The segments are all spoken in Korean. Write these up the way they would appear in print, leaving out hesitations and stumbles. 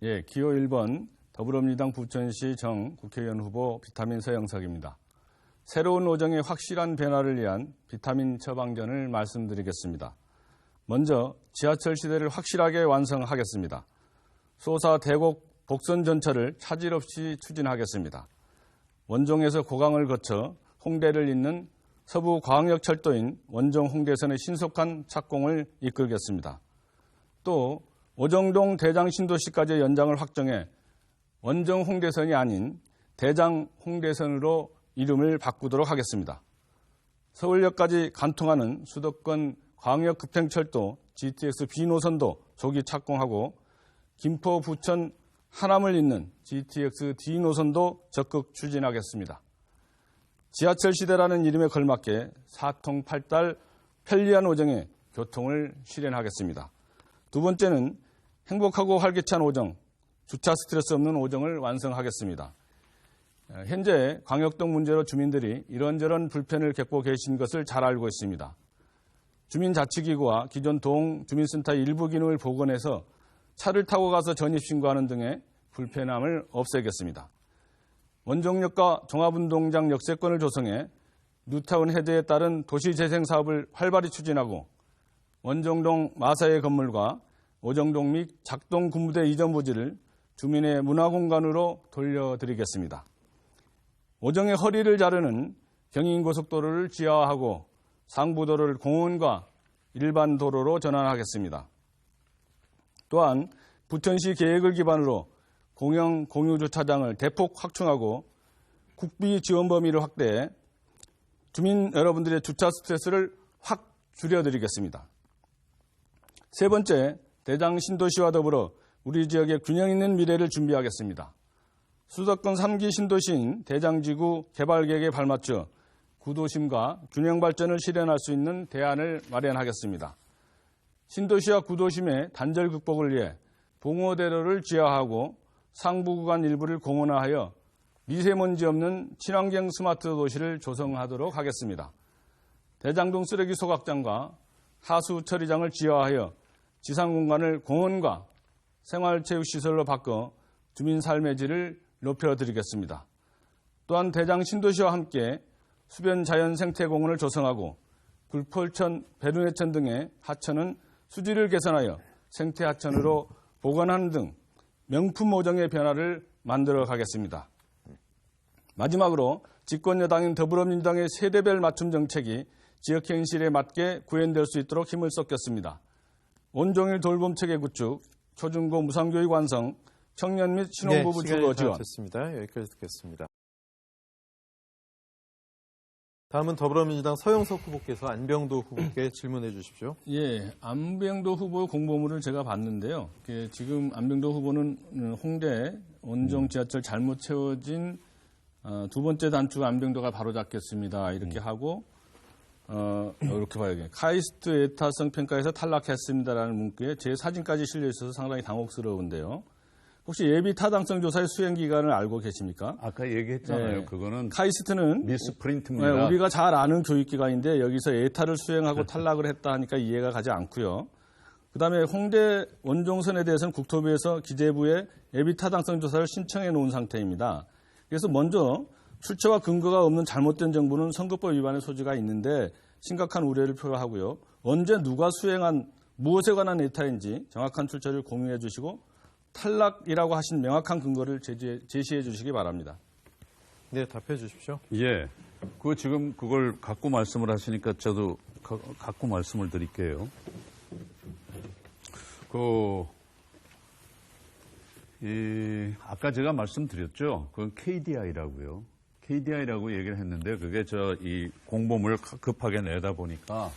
예, 기호 1번 더불어민주당 부천시 정 국회의원 후보 비타민 서영석입니다. 새로운 오정의 확실한 변화를 위한 비타민 처방전을 말씀드리겠습니다. 먼저 지하철 시대를 확실하게 완성하겠습니다. 소사 대곡 복선 전철을 차질 없이 추진하겠습니다. 원종에서 고강을 거쳐 홍대를 잇는 서부광역철도인 원종 홍대선의 신속한 착공을 이끌겠습니다. 또 오정동 대장 신도시까지 연장을 확정해 원정 홍대선이 아닌 대장 홍대선으로 이름을 바꾸도록 하겠습니다. 서울역까지 간통하는 수도권 광역급행철도 GTX B 노선도 조기 착공하고 김포, 부천, 하남을 잇는 GTX D 노선도 적극 추진하겠습니다. 지하철 시대라는 이름에 걸맞게 사통팔달 편리한 오정의 교통을 실현하겠습니다. 두 번째는 행복하고 활기찬 오정, 주차 스트레스 없는 오정을 완성하겠습니다. 현재 광역동 문제로 주민들이 이런저런 불편을 겪고 계신 것을 잘 알고 있습니다. 주민자치기구와 기존 동주민센터의 일부 기능을 복원해서 차를 타고 가서 전입신고하는 등의 불편함을 없애겠습니다. 원종역과 종합운동장 역세권을 조성해 뉴타운 헤드에 따른 도시재생 사업을 활발히 추진하고 원정동 마사의 건물과 오정동 및 작동 군부대 이전 부지를 주민의 문화공간으로 돌려드리겠습니다. 오정의 허리를 자르는 경인고속도로를 지하화하고 상부도로를 공원과 일반 도로로 전환하겠습니다. 또한 부천시 계획을 기반으로 공영 공유주차장을 대폭 확충하고 국비 지원 범위를 확대해 주민 여러분들의 주차 스트레스를 확 줄여드리겠습니다. 세 번째, 대장 신도시와 더불어 우리 지역의 균형 있는 미래를 준비하겠습니다. 수도권 3기 신도시인 대장지구 개발 계획에 발맞춰 구도심과 균형 발전을 실현할 수 있는 대안을 마련하겠습니다. 신도시와 구도심의 단절 극복을 위해 봉오대로를 지하화하고 상부 구간 일부를 공원화하여 미세먼지 없는 친환경 스마트 도시를 조성하도록 하겠습니다. 대장동 쓰레기 소각장과 하수 처리장을 지하화하여 지상 공간을 공원과 생활체육시설로 바꿔 주민 삶의 질을 높여드리겠습니다. 또한 대장 신도시와 함께 수변 자연생태공원을 조성하고 굴폴천, 배륜해천 등의 하천은 수질을 개선하여 생태하천으로 보관하는 등 명품 오정의 변화를 만들어 가겠습니다. 마지막으로 집권여당인 더불어민주당의 세대별 맞춤 정책이 지역 현실에 맞게 구현될 수 있도록 힘을 쏟겠습니다. 온종일 돌봄체계 구축, 초중고 무상교육 완성, 청년 및 신혼부부 주거 지원. 됐습니다. 여기까지 듣겠습니다. 다음은 더불어민주당 서영석 후보께서 안병도 후보께 질문해 주십시오. 예, 안병도 후보 공보물을 제가 봤는데요. 지금 안병도 후보는 홍대 원종 지하철 잘못 채워진 두 번째 단추 안병도가 바로잡겠습니다. 이렇게 하고 이렇게 봐야겠네요. 카이스트 에타성 평가에서 탈락했습니다라는 문구에 제 사진까지 실려 있어서 상당히 당혹스러운데요. 혹시 예비 타당성 조사의 수행 기간을 알고 계십니까? 아까 얘기했잖아요. 네. 그거는 카이스트는 미스프린트입니다. 네, 우리가 잘 아는 교육기관인데 여기서 에타를 수행하고 탈락을 했다 하니까 이해가 가지 않고요. 그다음에 홍대 원종선에 대해서는 국토부에서 기재부에 예비 타당성 조사를 신청해 놓은 상태입니다. 그래서 먼저 출처와 근거가 없는 잘못된 정보는 선거법 위반의 소지가 있는데 심각한 우려를 표하고요. 언제 누가 수행한 무엇에 관한 에타인지 정확한 출처를 공유해 주시고 탈락이라고 하신 명확한 근거를 제시해 주시기 바랍니다. 네, 답해 주십시오. 예. 지금 그걸 갖고 말씀을 하시니까 저도 갖고 말씀을 드릴게요. 아까 제가 말씀드렸죠. 그건 KDI라고요. KDI라고 얘기를 했는데 그게 이 공보물을 급하게 내다 보니까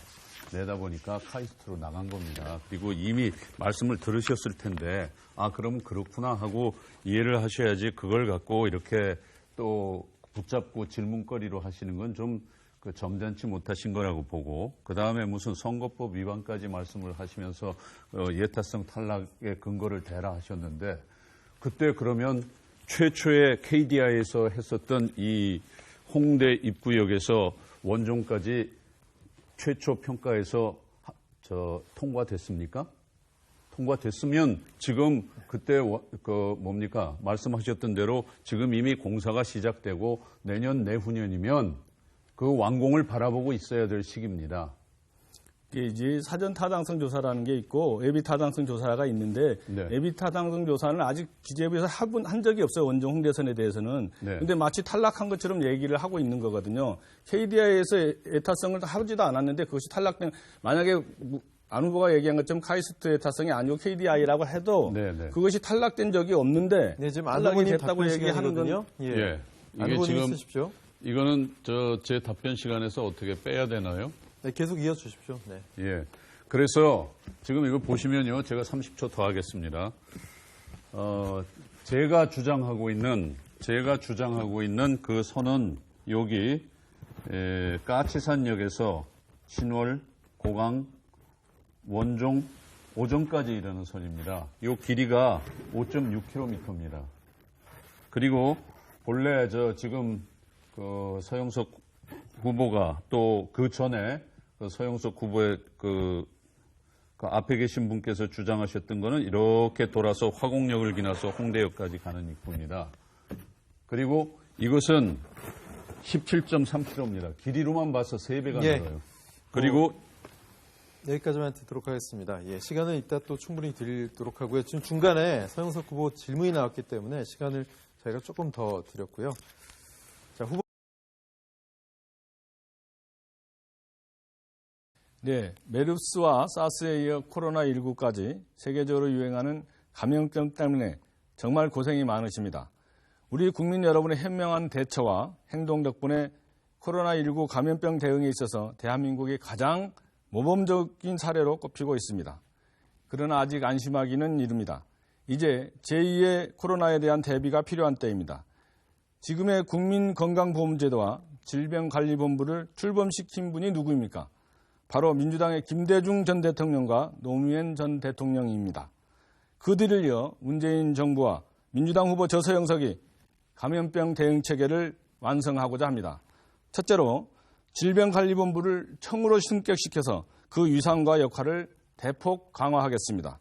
카이스트로 나간 겁니다. 그리고 이미 말씀을 들으셨을 텐데 그러면 그렇구나 하고 이해를 하셔야지 그걸 갖고 이렇게 또 붙잡고 질문거리로 하시는 건 좀 점잖지 못하신 거라고 보고 그다음에 무슨 선거법 위반까지 말씀을 하시면서 예타성 탈락의 근거를 대라 하셨는데 그때 그러면 최초의 KDI에서 했었던 이 홍대 입구역에서 원종까지 최초 평가에서 통과됐습니까? 통과됐으면 지금 그때 말씀하셨던 대로 지금 이미 공사가 시작되고 내년 내후년이면 그 완공을 바라보고 있어야 될 시기입니다. 이게 이제 사전 타당성 조사라는 게 있고 예비 타당성 조사가 있는데 네. 예비 타당성 조사는 아직 기재부에서 한 적이 없어요. 원정 홍대선에 대해서는. 네. 근데 마치 탈락한 것처럼 얘기를 하고 있는 거거든요. KDI에서 애타성을 하지도 않았는데 그것이 탈락된 만약에 안 후보가 얘기한 것처럼 카이스트 애타성이 아니고 KDI라고 해도 네, 네. 그것이 탈락된 적이 없는데 네, 지금 탈락이 안후보님 됐다고 답변 얘기하는 건 시간이거든요. 예. 안 이게 후보님 지금 쓰십시오. 이거는 제 답변 시간에서 어떻게 빼야 되나요? 네, 계속 이어주십시오. 네. 예. 그래서 지금 이거 보시면요. 제가 30초 더 하겠습니다. 제가 주장하고 있는 그 선은 여기 까치산역에서 신월, 고강, 원종, 오정까지 이르는 선입니다. 이 길이가 5.6km입니다. 그리고 본래 지금 서영석 후보가 또 그 전에 서영석 후보의 그 앞에 계신 분께서 주장하셨던 거는 이렇게 돌아서 화곡역을 지나서 홍대역까지 가는 입구입니다. 그리고 이것은 17.3km입니다. 길이로만 봐서 3배가 예. 늘어요. 그리고 여기까지만 듣도록 하겠습니다. 예, 시간은 이따 또 충분히 드리도록 하고요. 지금 중간에 서영석 후보 질문이 나왔기 때문에 시간을 저희가 조금 더 드렸고요. 자, 후보. 네, 메르스와 사스에 이어 코로나19까지 세계적으로 유행하는 감염병 때문에 정말 고생이 많으십니다. 우리 국민 여러분의 현명한 대처와 행동 덕분에 코로나19 감염병 대응에 있어서 대한민국이 가장 모범적인 사례로 꼽히고 있습니다. 그러나 아직 안심하기는 이릅니다. 이제 제2의 코로나에 대한 대비가 필요한 때입니다. 지금의 국민건강보험제도와 질병관리본부를 출범시킨 분이 누구입니까? 바로 민주당의 김대중 전 대통령과 노무현 전 대통령입니다. 그들을 이어 문재인 정부와 민주당 후보 저서영석이 감염병 대응 체계를 완성하고자 합니다. 첫째로 질병관리본부를 청으로 승격시켜서 그 위상과 역할을 대폭 강화하겠습니다.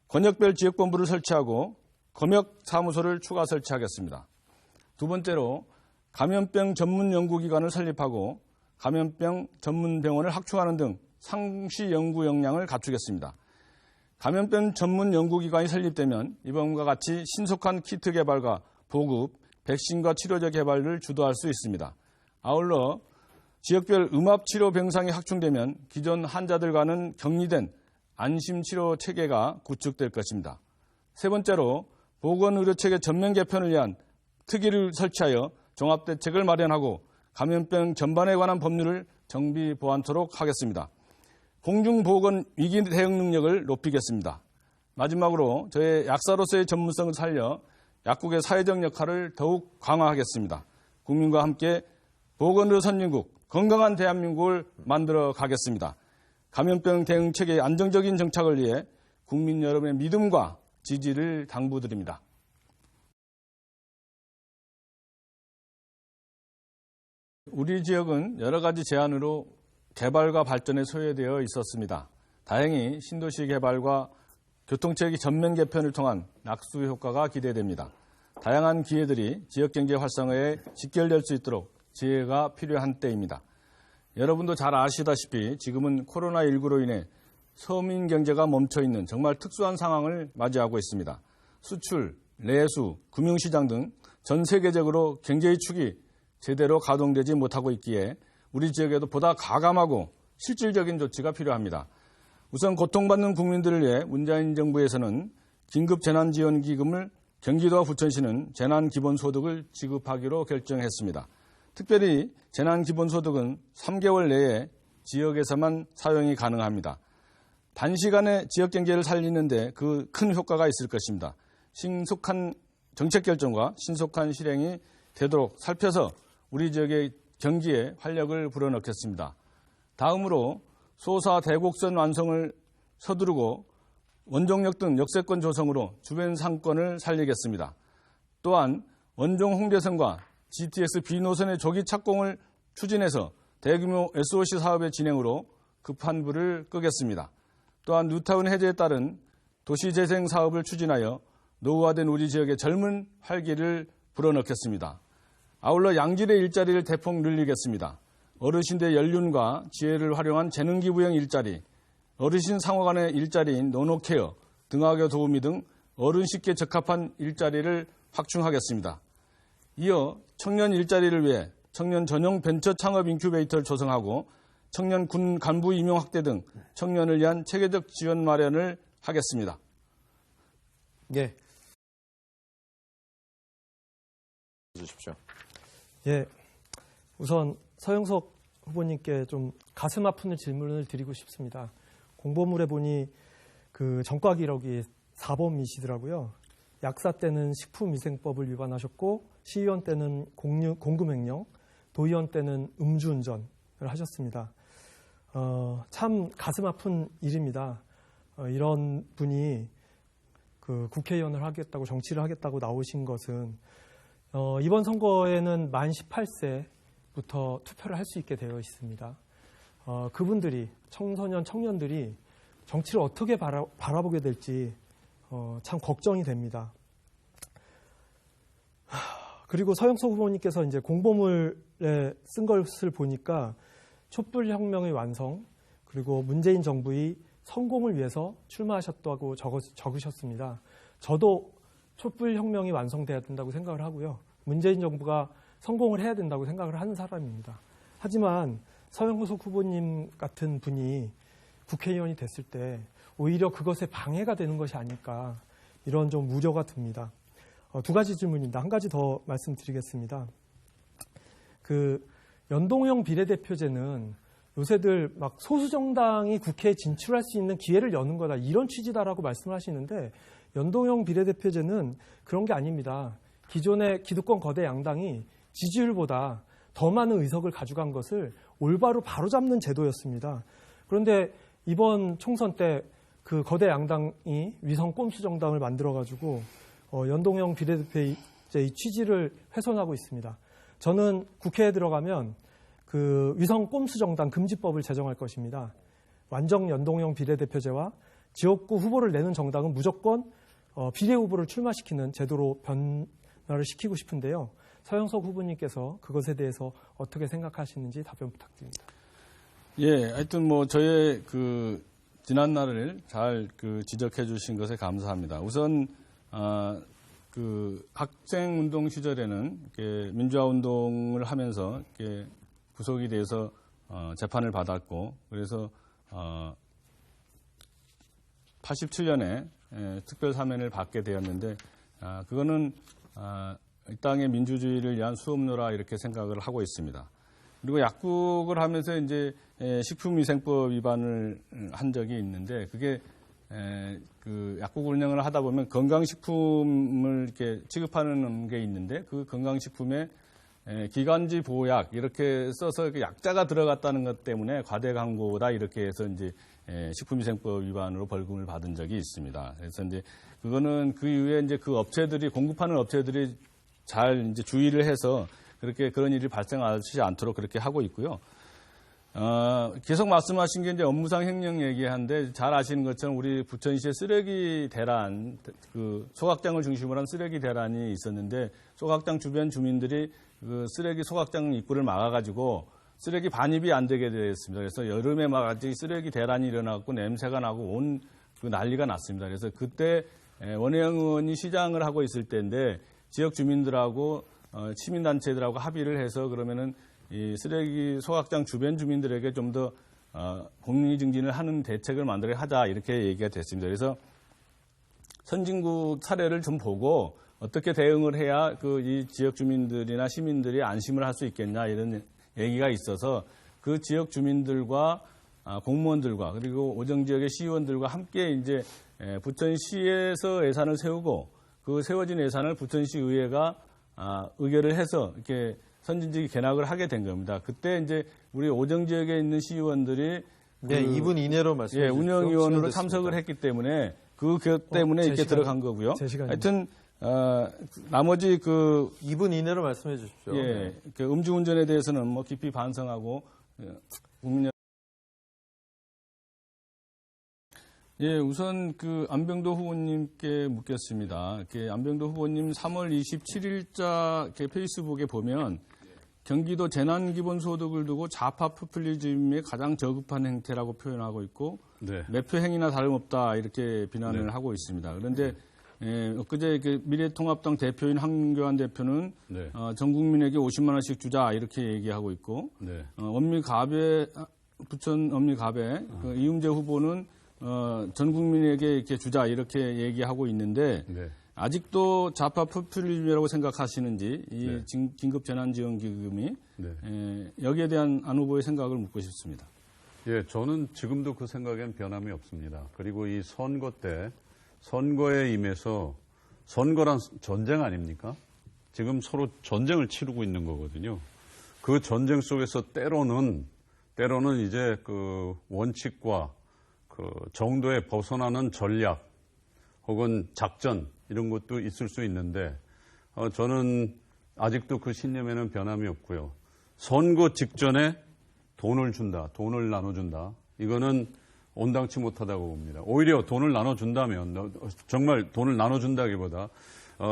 권역별 지역본부를 설치하고 검역사무소를 추가 설치하겠습니다. 두 번째로 감염병 전문 연구기관을 설립하고 감염병 전문 병원을 확충하는 등 상시 연구 역량을 갖추겠습니다. 감염병 전문 연구기관이 설립되면 이번과 같이 신속한 키트 개발과 보급, 백신과 치료제 개발을 주도할 수 있습니다. 아울러 지역별 음압치료 병상이 확충되면 기존 환자들과는 격리된 안심치료 체계가 구축될 것입니다. 세 번째로 보건의료체계 전면 개편을 위한 특위를 설치하여 종합대책을 마련하고 감염병 전반에 관한 법률을 정비 보완토록 하겠습니다. 공중보건 위기 대응 능력을 높이겠습니다. 마지막으로 저의 약사로서의 전문성을 살려 약국의 사회적 역할을 더욱 강화하겠습니다. 국민과 함께 보건의료 선진국, 건강한 대한민국을 만들어 가겠습니다. 감염병 대응 체계의 안정적인 정착을 위해 국민 여러분의 믿음과 지지를 당부드립니다. 우리 지역은 여러 가지 제한으로 개발과 발전에 소외되어 있었습니다. 다행히 신도시 개발과 교통체계 전면 개편을 통한 낙수 효과가 기대됩니다. 다양한 기회들이 지역경제 활성화에 직결될 수 있도록 지혜가 필요한 때입니다. 여러분도 잘 아시다시피 지금은 코로나19로 인해 서민 경제가 멈춰있는 정말 특수한 상황을 맞이하고 있습니다. 수출, 내수, 금융시장 등 전 세계적으로 경제의 축이 제대로 가동되지 못하고 있기에 우리 지역에도 보다 가감하고 실질적인 조치가 필요합니다. 우선 고통받는 국민들을 위해 문재인 정부에서는 긴급재난지원기금을 경기도와 부천시는 재난기본소득을 지급하기로 결정했습니다. 특별히 재난기본소득은 3개월 내에 지역에서만 사용이 가능합니다. 단시간에 지역경제를 살리는데 그 큰 효과가 있을 것입니다. 신속한 정책 결정과 신속한 실행이 되도록 살펴서 우리 지역의 경기에 활력을 불어넣겠습니다. 다음으로 소사 대곡선 완성을 서두르고 원종역 등 역세권 조성으로 주변 상권을 살리겠습니다. 또한 원종 홍대선과 GTX B노선의 조기 착공을 추진해서 대규모 SOC 사업의 진행으로 급한 불을 끄겠습니다. 또한 뉴타운 해제에 따른 도시재생 사업을 추진하여 노후화된 우리 지역의 젊은 활기를 불어넣겠습니다. 아울러 양질의 일자리를 대폭 늘리겠습니다. 어르신들의 연륜과 지혜를 활용한 재능기부형 일자리, 어르신 상호 간의 일자리인 노노케어, 등하교 도우미 등 어른식에 적합한 일자리를 확충하겠습니다. 이어 청년 일자리를 위해 청년 전용 벤처 창업 인큐베이터를 조성하고 청년 군 간부 임용 확대 등 청년을 위한 체계적 지원 마련을 하겠습니다. 예. 주십시오. 예. 우선 서영석 후보님께 좀 가슴 아픈 질문을 드리고 싶습니다. 공보물에 보니 그 전과 기록이 4범이시더라고요. 약사 때는 식품위생법을 위반하셨고 시의원 때는 공금횡령, 도의원 때는 음주운전을 하셨습니다. 참 가슴 아픈 일입니다. 이런 분이 그 국회의원을 하겠다고 정치를 하겠다고 나오신 것은 이번 선거에는 만 18세부터 투표를 할 수 있게 되어 있습니다. 그분들이 청년들이 정치를 어떻게 바라보게 될지 참 걱정이 됩니다. 그리고 서영석 후보님께서 이제 공보물에 쓴 것을 보니까 촛불혁명의 완성 그리고 문재인 정부의 성공을 위해서 출마하셨다고 적으셨습니다. 저도 촛불혁명이 완성돼야 된다고 생각을 하고요. 문재인 정부가 성공을 해야 된다고 생각을 하는 사람입니다. 하지만 서영석 후보님 같은 분이 국회의원이 됐을 때 오히려 그것에 방해가 되는 것이 아닐까 이런 좀 우려가 듭니다. 두 가지 질문입니다. 한 가지 더 말씀드리겠습니다. 그 연동형 비례대표제는 요새들 막 소수 정당이 국회에 진출할 수 있는 기회를 여는 거다 이런 취지다라고 말씀을 하시는데 연동형 비례대표제는 그런 게 아닙니다. 기존의 기득권 거대 양당이 지지율보다 더 많은 의석을 가져간 것을 올바로 바로잡는 제도였습니다. 그런데 이번 총선 때 그 거대 양당이 위성 꼼수 정당을 만들어가지고 연동형 비례대표제의 취지를 훼손하고 있습니다. 저는 국회에 들어가면 그 위성 꼼수 정당 금지법을 제정할 것입니다. 완전 연동형 비례대표제와 지역구 후보를 내는 정당은 무조건 비례 후보를 출마시키는 제도로 변화를 시키고 싶은데요. 서영석 후보님께서 그것에 대해서 어떻게 생각하시는지 답변 부탁드립니다. 예, 하여튼 뭐 저의 그 지난 날을 잘 그 지적해 주신 것에 감사합니다. 우선 그 학생 운동 시절에는 이렇게 민주화 운동을 하면서 이렇게 구속이 돼서 재판을 받았고 그래서 87년에 특별 사면을 받게 되었는데 그거는 이 땅의 민주주의를 위한 수업료라 이렇게 생각을 하고 있습니다. 그리고 약국을 하면서 이제 식품위생법 위반을 한 적이 있는데 그게 그 약국 운영을 하다 보면 건강식품을 이렇게 취급하는 게 있는데 그 건강식품에 기관지 보약 이렇게 써서 약자가 들어갔다는 것 때문에 과대 광고다 이렇게 해서 이제 식품위생법 위반으로 벌금을 받은 적이 있습니다. 그래서 이제 그거는 그 이후에 이제 그 업체들이 공급하는 업체들이 잘 이제 주의를 해서 그렇게 그런 일이 발생하지 않도록 그렇게 하고 있고요. 계속 말씀하신 게 이제 업무상 횡령 얘기한데 잘 아시는 것처럼 우리 부천시에 쓰레기 대란, 그 소각장을 중심으로 한 쓰레기 대란이 있었는데 소각장 주변 주민들이 그 쓰레기 소각장 입구를 막아가지고 쓰레기 반입이 안 되게 되었습니다. 그래서 여름에 막 아직 쓰레기 대란이 일어나고 냄새가 나고 온 그 난리가 났습니다. 그래서 그때 원혜영 의원이 시장을 하고 있을 때인데 지역 주민들하고 시민단체들하고 합의를 해서 그러면은 이 쓰레기 소각장 주변 주민들에게 좀 더 공리 증진을 하는 대책을 만들어 하자 이렇게 얘기가 됐습니다. 그래서 선진국 사례를 좀 보고 어떻게 대응을 해야 그 이 지역 주민들이나 시민들이 안심을 할 수 있겠냐 이런 얘기가 있어서 그 지역 주민들과 공무원들과 그리고 오정 지역의 시의원들과 함께 이제 부천시에서 예산을 세우고 그 세워진 예산을 부천시 의회가 의결을 해서 이렇게 선진지기 개락을 하게 된 겁니다. 그때 이제 우리 오정 지역에 있는 시의원들이 네, 2분 이내로 말씀해 주십시오. 운영위원으로 참석을 했기 때문에 그 때문에 이렇게 들어간 거고요. 제 하여튼 나머지 그 2분 이내로 말씀해 주십시오. 예, 그 음주운전에 대해서는 뭐 깊이 반성하고 국민 예, 우선 그 안병도 후보님께 묻겠습니다. 안병도 후보님 3월 27일자 페이스북에 보면 경기도 재난기본소득을 두고 좌파 포퓰리즘의 가장 저급한 행태라고 표현하고 있고 네. 매표 행위나 다름없다 이렇게 비난을 네. 하고 있습니다. 그런데 엊그제 미래통합당 대표인 황교안 대표는 네. 전 국민에게 50만 원씩 주자 이렇게 얘기하고 있고 네. 부천 엄미갑에 그 이음재 후보는 전 국민에게 이렇게 주자 이렇게 얘기하고 있는데 네. 아직도 좌파 포퓰리즘이라고 생각하시는지 이 네. 긴급재난지원기금이 네. 여기에 대한 안 후보의 생각을 묻고 싶습니다. 예, 저는 지금도 그 생각엔 변함이 없습니다. 그리고 이 선거 때 선거에 임해서 선거란 전쟁 아닙니까? 지금 서로 전쟁을 치르고 있는 거거든요. 그 전쟁 속에서 때로는 이제 그 원칙과 그 정도에 벗어나는 전략 혹은 작전 이런 것도 있을 수 있는데 저는 아직도 그 신념에는 변함이 없고요. 선거 직전에 돈을 준다, 돈을 나눠준다. 이거는 온당치 못하다고 봅니다. 오히려 돈을 나눠준다면 정말 돈을 나눠준다기보다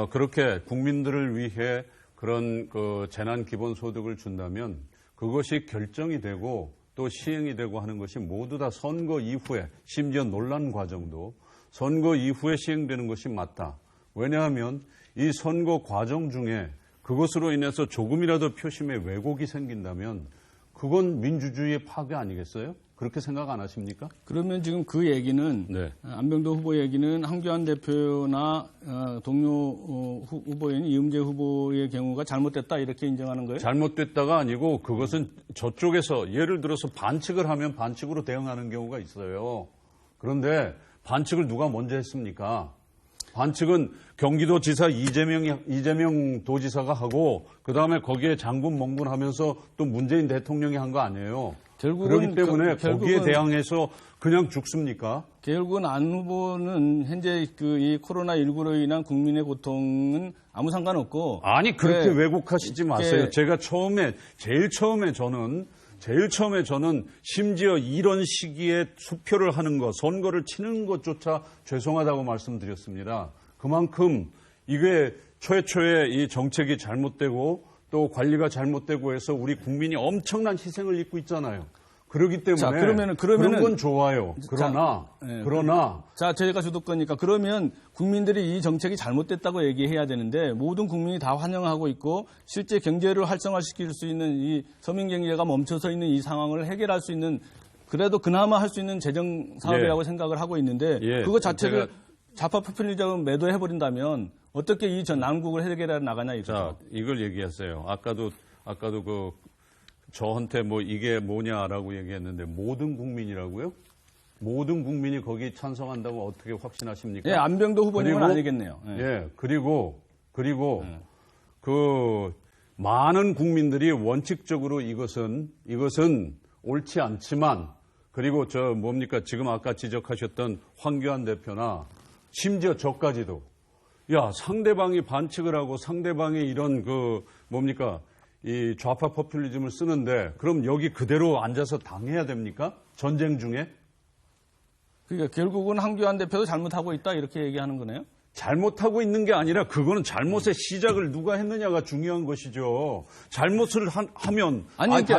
그렇게 국민들을 위해 그런 그 재난 기본소득을 준다면 그것이 결정이 되고 또 시행이 되고 하는 것이 모두 다 선거 이후에 심지어 논란 과정도 선거 이후에 시행되는 것이 맞다. 왜냐하면 이 선거 과정 중에 그것으로 인해서 조금이라도 표심에 왜곡이 생긴다면 그건 민주주의의 파괴 아니겠어요? 그렇게 생각 안 하십니까? 그러면 지금 그 얘기는 네. 안병도 후보 얘기는 황교안 대표나 동료 후보인 이음재 후보의 경우가 잘못됐다 이렇게 인정하는 거예요? 잘못됐다가 아니고 그것은 저쪽에서 예를 들어서 반칙을 하면 반칙으로 대응하는 경우가 있어요. 그런데 반칙을 누가 먼저 했습니까? 반칙은 경기도지사 이재명 도지사가 하고 그다음에 거기에 장군 멍군 하면서 또 문재인 대통령이 한 거 아니에요. 그렇기 때문에 거기에 대항해서 그냥 죽습니까? 결국은 안 후보는 현재 이 코로나19로 인한 국민의 고통은 아무 상관없고. 아니, 그렇게 네. 왜곡하시지 마세요. 제가 제일 처음에 저는 심지어 이런 시기에 투표를 하는 것, 선거를 치는 것조차 죄송하다고 말씀드렸습니다. 그만큼 이게 최초에 이 정책이 잘못되고 또 관리가 잘못되고 해서 우리 국민이 엄청난 희생을 입고 있잖아요. 그렇기 때문에 자, 그러면은 그런 건 좋아요. 그러나 자, 저희가 주도권이니까 그러면 국민들이 이 정책이 잘못됐다고 얘기해야 되는데 모든 국민이 다 환영하고 있고 실제 경제를 활성화시킬 수 있는 이 서민 경제가 멈춰서 있는 이 상황을 해결할 수 있는 그래도 그나마 할 수 있는 재정 사업이라고 생각을 하고 있는데 그거 자체를 좌파 포퓰리즘 매도해 버린다면 어떻게 이 전 난국을 해결해 나가냐 이거죠. 자, 이걸 얘기했어요. 아까도 저한테 뭐 이게 뭐냐라고 얘기했는데 모든 국민이라고요? 모든 국민이 거기 찬성한다고 어떻게 확신하십니까? 예, 안병도 후보님은 아니겠네요. 예. 예, 그리고 그 많은 국민들이 원칙적으로 이것은 옳지 않지만 그리고 지금 아까 지적하셨던 황교안 대표나 심지어 저까지도 야, 상대방이 반칙을 하고 상대방이 이런 이 좌파 포퓰리즘을 쓰는데 그럼 여기 그대로 앉아서 당해야 됩니까? 전쟁 중에? 그러니까 결국은 황교안 대표도 잘못하고 있다 이렇게 얘기하는 거네요. 잘못하고 있는 게 아니라 그거는 잘못의 시작을 누가 했느냐가 중요한 것이죠. 잘못을 하면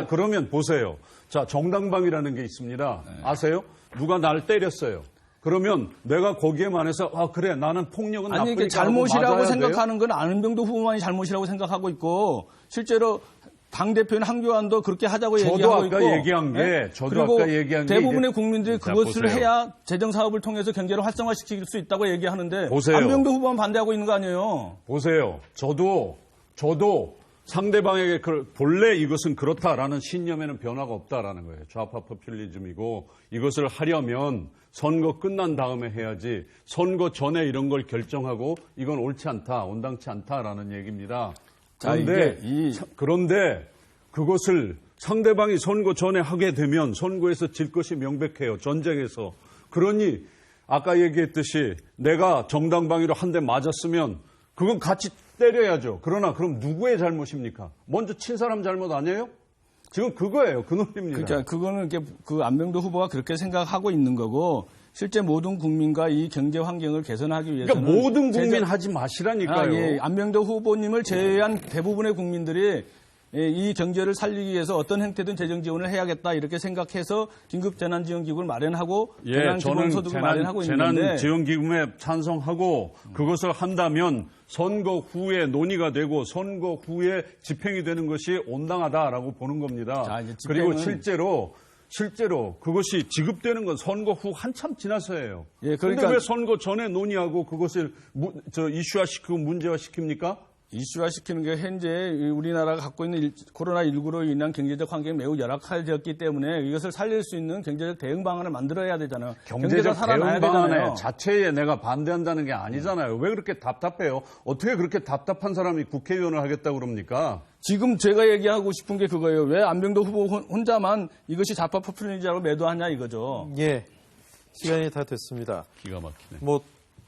그러면 보세요. 자, 정당방위라는 게 있습니다. 아세요? 누가 날 때렸어요. 그러면 내가 거기에만 해서 그래 나는 폭력은 나쁘니까 잘못이라고 생각하는 건 안병도 후보만이 잘못이라고 생각하고 있고 실제로 당 대표인 황교안도 그렇게 하자고 얘기하고 있고 저도 아까 얘기한 게 대부분의 국민들이 그것을 보세요. 해야 재정 사업을 통해서 경제를 활성화시킬 수 있다고 얘기하는데 보세요. 안병도 후보만 반대하고 있는 거 아니에요? 보세요. 저도 상대방에게 본래 이것은 그렇다라는 신념에는 변화가 없다라는 거예요. 좌파 포퓰리즘이고 이것을 하려면 선거 끝난 다음에 해야지 선거 전에 이런 걸 결정하고 이건 옳지 않다, 온당치 않다라는 얘기입니다. 그런데 그것을 상대방이 선거 전에 하게 되면 선거에서 질 것이 명백해요. 전쟁에서. 그러니 아까 얘기했듯이 내가 정당방위로 한 대 맞았으면 그건 같이 때려야죠. 그러나 그럼 누구의 잘못입니까? 먼저 친 사람 잘못 아니에요? 지금 그거예요. 그 논리입니다. 그러니까 그거는 그 안병도 후보가 그렇게 생각하고 있는 거고 실제 모든 국민과 이 경제 환경을 개선하기 위해서는 그러니까 모든 국민 하지 마시라니까요. 예, 안명도 후보님을 제외한 대부분의 국민들이 이 경제를 살리기 위해서 어떤 형태든 재정 지원을 해야겠다 이렇게 생각해서 긴급 재난지원기구를 마련하고 재난기본소득을 마련하고 있는데 재난지원기금에 찬성하고 그것을 한다면 선거 후에 논의가 되고 선거 후에 집행이 되는 것이 온당하다라고 보는 겁니다. 자, 이제 그리고 실제로 그것이 지급되는 건 선거 후 한참 지나서예요. 예, 그런데 왜 선거 전에 논의하고 그것을 이슈화시키고 문제화시킵니까? 이슈화시키는 게 현재 우리나라가 갖고 있는 코로나19로 인한 경제적 환경이 매우 열악해졌기 때문에 이것을 살릴 수 있는 경제적 대응 방안을 만들어야 되잖아요. 경제적 살아나야 대응 방안에 되잖아요. 자체에 내가 반대한다는 게 아니잖아요. 왜 그렇게 답답해요? 어떻게 그렇게 답답한 사람이 국회의원을 하겠다고 그럽니까? 지금 제가 얘기하고 싶은 게 그거예요. 왜 안병도 후보 혼자만 이것이 좌파 포퓰리즘이라고 매도하냐 이거죠. 예, 시간이 다 됐습니다. 기가 막히네. 뭐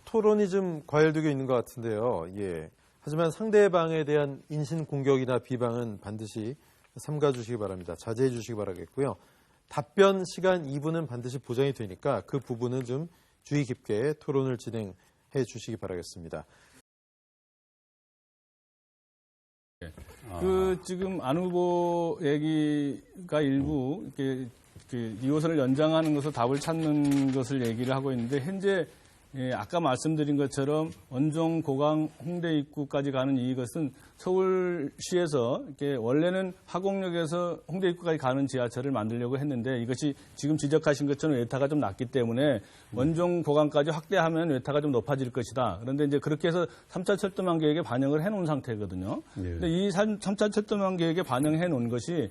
토론이 좀 과열되고 있는 것 같은데요. 예. 하지만 상대방에 대한 인신 공격이나 비방은 반드시 삼가 주시기 바랍니다. 자제해 주시기 바라겠고요. 답변 시간 2분은 반드시 보장이 되니까 그 부분은 좀 주의 깊게 토론을 진행해 주시기 바라겠습니다. 지금 안 후보 얘기가 일부 이렇게 그 2호선을 연장하는 것을 답을 찾는 것을 얘기를 하고 있는데 현재 아까 말씀드린 것처럼 원종, 고강, 홍대 입구까지 가는 이것은 서울시에서 이렇게 원래는 화곡역에서 홍대 입구까지 가는 지하철을 만들려고 했는데 이것이 지금 지적하신 것처럼 외타가 좀 낮기 때문에 원종, 고강까지 확대하면 외타가 좀 높아질 것이다. 그런데 이제 그렇게 해서 3차 철도망 계획에 반영을 해놓은 상태거든요. 그런데 이 3차 철도망 계획에 반영해 놓은 것이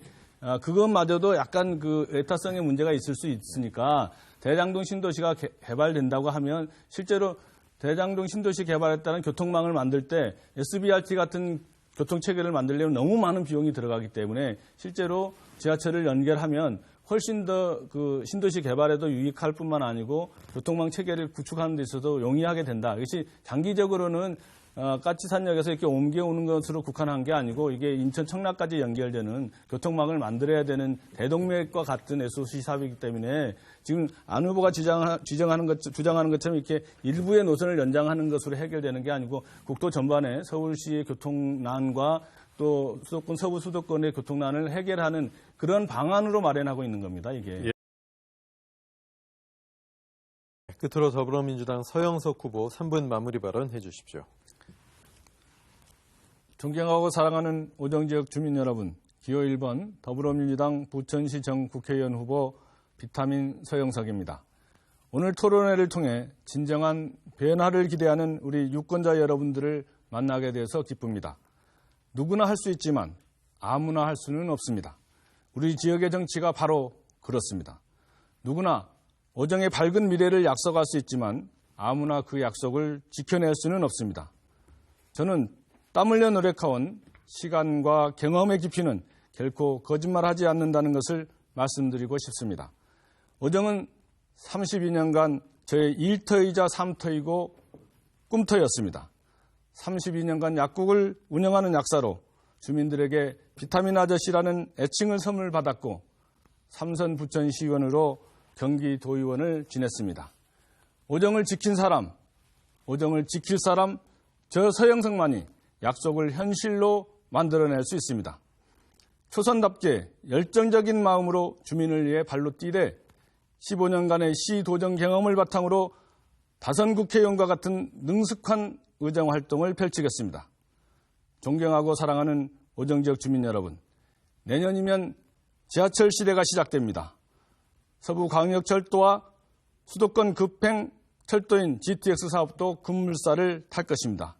그것마저도 약간 그 외타성의 문제가 있을 수 있으니까 대장동 신도시가 개발된다고 하면 실제로 대장동 신도시 개발에 따른 교통망을 만들 때 SBRT 같은 교통체계를 만들려면 너무 많은 비용이 들어가기 때문에 실제로 지하철을 연결하면 훨씬 더 그 신도시 개발에도 유익할 뿐만 아니고 교통망 체계를 구축하는 데 있어서 용이하게 된다. 이것이 장기적으로는 까치산역에서 이렇게 옮겨오는 것으로 국한한 게 아니고 이게 인천 청라까지 연결되는 교통망을 만들어야 되는 대동맥과 같은 SOC 사업이기 때문에 지금 안 후보가 주장하는 것처럼 이렇게 일부의 노선을 연장하는 것으로 해결되는 게 아니고 국도 전반에 서울시의 교통난과 또 수도권, 서부 수도권의 교통난을 해결하는 그런 방안으로 마련하고 있는 겁니다, 이게. 끝으로 더불어민주당 서영석 후보 3분 마무리 발언 해주십시오. 존경하고 사랑하는 오정지역 주민 여러분, 기호 1번 더불어민주당 부천시 정국회의원 후보 비타민 서영석입니다. 오늘 토론회를 통해 진정한 변화를 기대하는 우리 유권자 여러분들을 만나게 돼서 기쁩니다. 누구나 할 수 있지만 아무나 할 수는 없습니다. 우리 지역의 정치가 바로 그렇습니다. 누구나 오정의 밝은 미래를 약속할 수 있지만 아무나 그 약속을 지켜낼 수는 없습니다. 저는 땀 흘려 노력해온 시간과 경험의 깊이는 결코 거짓말하지 않는다는 것을 말씀드리고 싶습니다. 오정은 32년간 저의 일터이자 삼터이고 꿈터였습니다. 32년간 약국을 운영하는 약사로 주민들에게 비타민 아저씨라는 애칭을 선물 받았고 삼선 부천시의원으로 경기도의원을 지냈습니다. 오정을 지킨 사람, 오정을 지킬 사람, 저 서영석만이 약속을 현실로 만들어낼 수 있습니다. 초선답게 열정적인 마음으로 주민을 위해 발로 뛰되 15년간의 시도정 경험을 바탕으로 다선 국회의원과 같은 능숙한 의정 활동을 펼치겠습니다. 존경하고 사랑하는 오정지역 주민 여러분, 내년이면 지하철 시대가 시작됩니다. 서부광역철도와 수도권 급행 철도인 GTX 사업도 급물살을 탈 것입니다.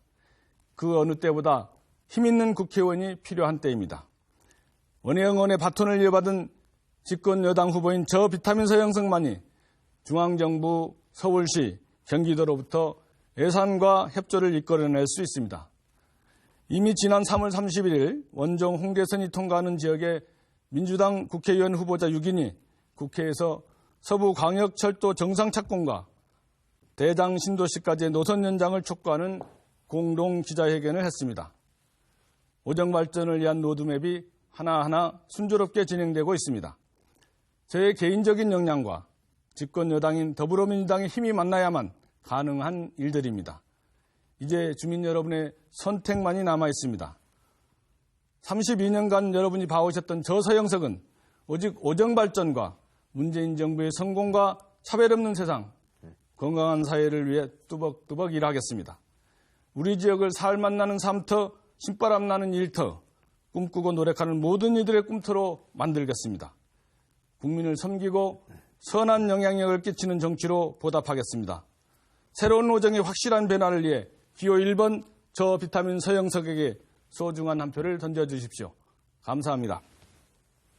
그 어느 때보다 힘있는 국회의원이 필요한 때입니다. 원혜영원의 바톤을 이어받은 집권 여당 후보인 저 비타민 서영석만이 중앙정부, 서울시, 경기도로부터 예산과 협조를 이끌어낼 수 있습니다. 이미 지난 3월 31일 원종 홍대선이 통과하는 지역의 민주당 국회의원 후보자 6인이 국회에서 서부광역철도 정상착공과 대장 신도시까지의 노선 연장을 촉구하는 공동 기자회견을 했습니다. 오정 발전을 위한 로드맵이 하나하나 순조롭게 진행되고 있습니다. 저의 개인적인 역량과 집권 여당인 더불어민주당의 힘이 만나야만 가능한 일들입니다. 이제 주민 여러분의 선택만이 남아 있습니다. 32년간 여러분이 봐오셨던 저 서영석은 오직 오정발전과 문재인 정부의 성공과 차별 없는 세상, 건강한 사회를 위해 뚜벅뚜벅 일하겠습니다. 우리 지역을 살맛 나는 삶터, 신바람 나는 일터, 꿈꾸고 노력하는 모든 이들의 꿈터로 만들겠습니다. 국민을 섬기고 선한 영향력을 끼치는 정치로 보답하겠습니다. 새로운 오정의 확실한 변화를 위해 기호 1번 저 비타민 서영석에게 소중한 한 표를 던져주십시오. 감사합니다.